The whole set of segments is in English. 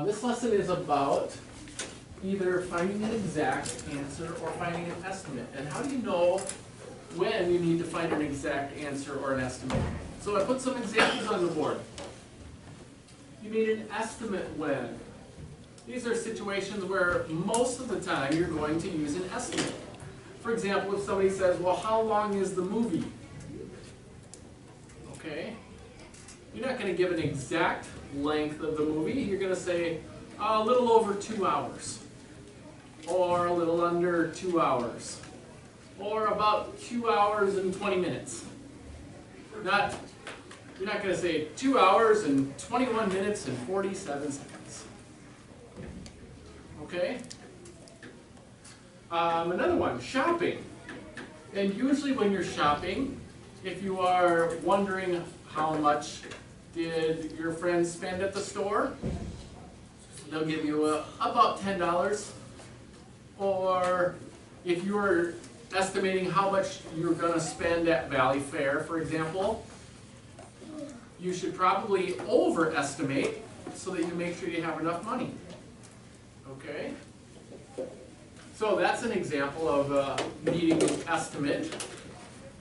This lesson is about either finding an exact answer or finding an estimate. And how do you know when you need to find an exact answer or an estimate? So I put some examples on the board. You need an estimate when. These are situations where most of the time you're going to use an estimate. For example, if somebody says, well, how long is the movie? Okay. You're not going to give an exact length of the movie. You're going to say a little over 2 hours. Or a little under 2 hours. Or about 2 hours and 20 minutes. You're not going to say 2 hours and 21 minutes and 47 seconds. Okay? Another one, shopping. And usually when you're shopping, if you are wondering how much did your friends spend at the store, they'll give you about $10. Or if you're estimating how much you're going to spend at Valley Fair, for example, you should probably overestimate so that you make sure you have enough money. Okay? So that's an example of needing an estimate.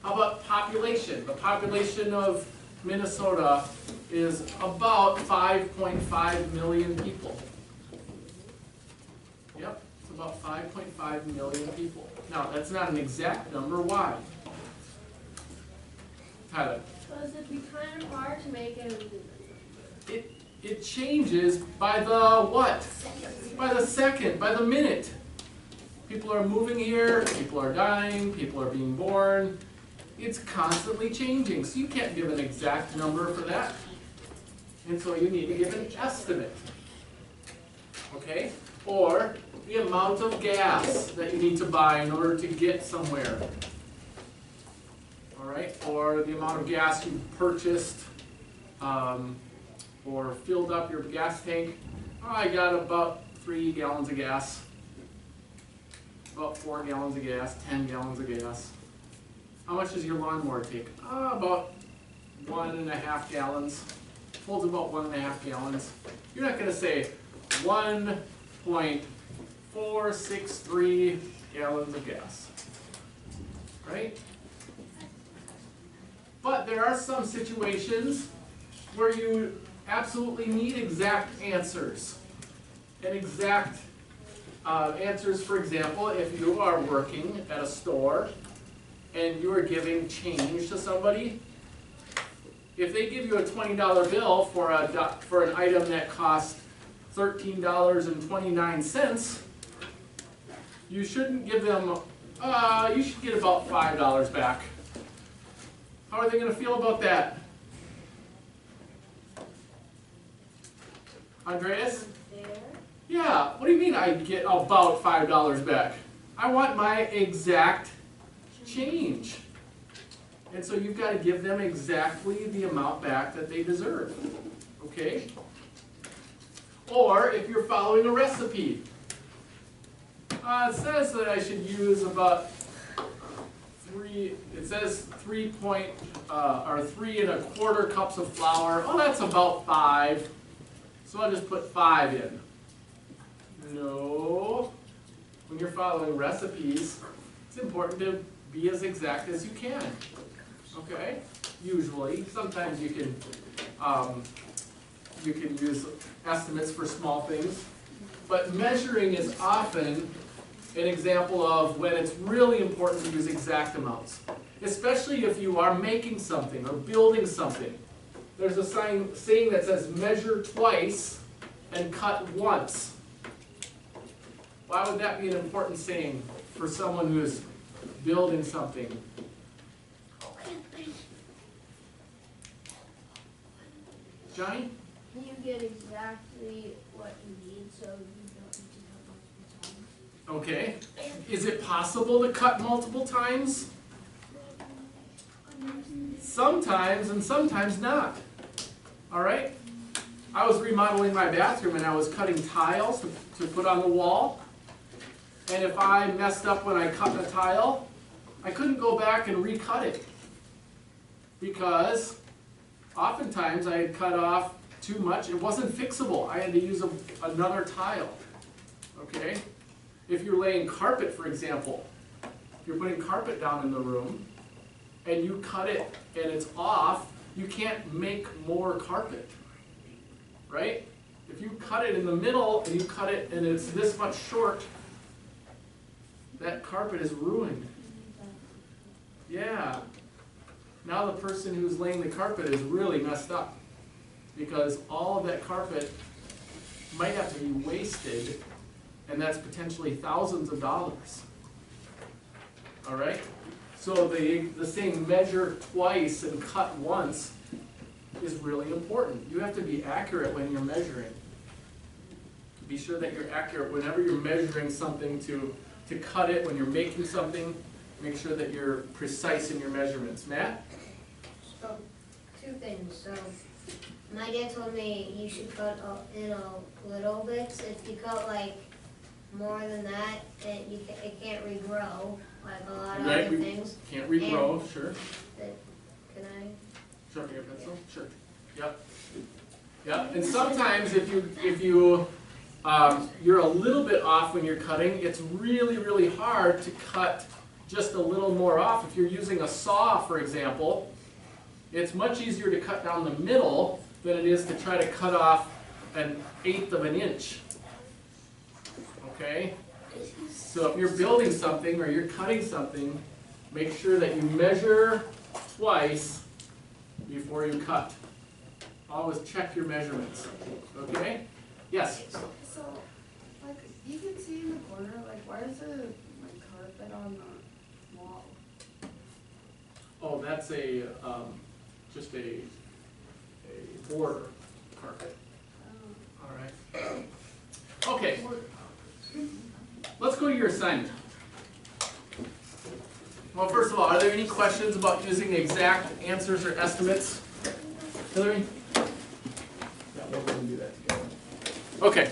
How about population? The population of Minnesota is about 5.5 million people. Yep, it's about 5.5 million people. Now, that's not an exact number. Why? Tyler? Because it'd be kind of hard to make it. It changes by the what? By the second, by the minute. People are moving here, people are dying, people are being born. It's constantly changing, so you can't give an exact number for that. And so you need to give an estimate. Okay? Or the amount of gas that you need to buy in order to get somewhere. Alright? Or the amount of gas you purchased or filled up your gas tank. Oh, I got about 3 gallons of gas. About 4 gallons of gas, 10 gallons of gas. How much does your lawnmower take? About 1.5 gallons. Holds about 1.5 gallons. You're not going to say 1.463 gallons of gas. Right? But there are some situations where you absolutely need exact answers. And exact answers, for example, if you are working at a store and you are giving change to somebody, if they give you a $20 bill for an item that costs $13.29, you shouldn't give them, you should get about $5 back. How are they going to feel about that? Andreas? Yeah, what do you mean I get about $5 back? I want my exact change. And so you've got to give them exactly the amount back that they deserve. Okay? Or if you're following a recipe. It says that I should use about 3 3¼ cups of flour. Oh, that's about 5. So I'll just put 5 in. No. When you're following recipes, it's important to be as exact as you can. Okay? Usually. Sometimes you can use estimates for small things. But measuring is often an example of when it's really important to use exact amounts. Especially if you are making something or building something. There's a saying that says measure twice and cut once. Why would that be an important saying for someone who is building something? Johnny? You get exactly what you need, so you don't need to cut multiple times. Okay. Is it possible to cut multiple times? Sometimes, and sometimes not. Alright? I was remodeling my bathroom and I was cutting tiles to put on the wall. And if I messed up when I cut the tile, I couldn't go back and recut it. Because oftentimes I had cut off too much, it wasn't fixable. I had to use another tile, okay? If you're laying carpet, for example, if you're putting carpet down in the room, and you cut it and it's off, you can't make more carpet, right? If you cut it in the middle and you cut it and it's this much short, that carpet is ruined. Yeah. Now the person who's laying the carpet is really messed up because all of that carpet might have to be wasted, and that's potentially thousands of dollars. All right? So the saying measure twice and cut once is really important. You have to be accurate when you're measuring. Be sure that you're accurate whenever you're measuring something to cut it, when you're making something, make sure that you're precise in your measurements. Matt? So, two things. So, my dad told me you should cut in little bits. If you cut like more than that, it can't regrow like a lot of Right, other things. Can't regrow, sure. Can I? Sharpen your pencil, sure. Yep. Yep, and sometimes if you you're a little bit off when you're cutting, it's really, really hard to cut just a little more off. If you're using a saw, for example, it's much easier to cut down the middle than it is to try to cut off 1/8 of an inch. Okay? So if you're building something or you're cutting something, make sure that you measure twice before you cut. Always check your measurements. Okay? Yes? So, like, you can see in the corner, like, why is there, like, carpet on the wall? Oh, that's just a border carpet. All right. Okay. Let's go to your assignment. Well, first of all, are there any questions about using exact answers or estimates? Hillary? Yeah, we'll go and do that together. Okay.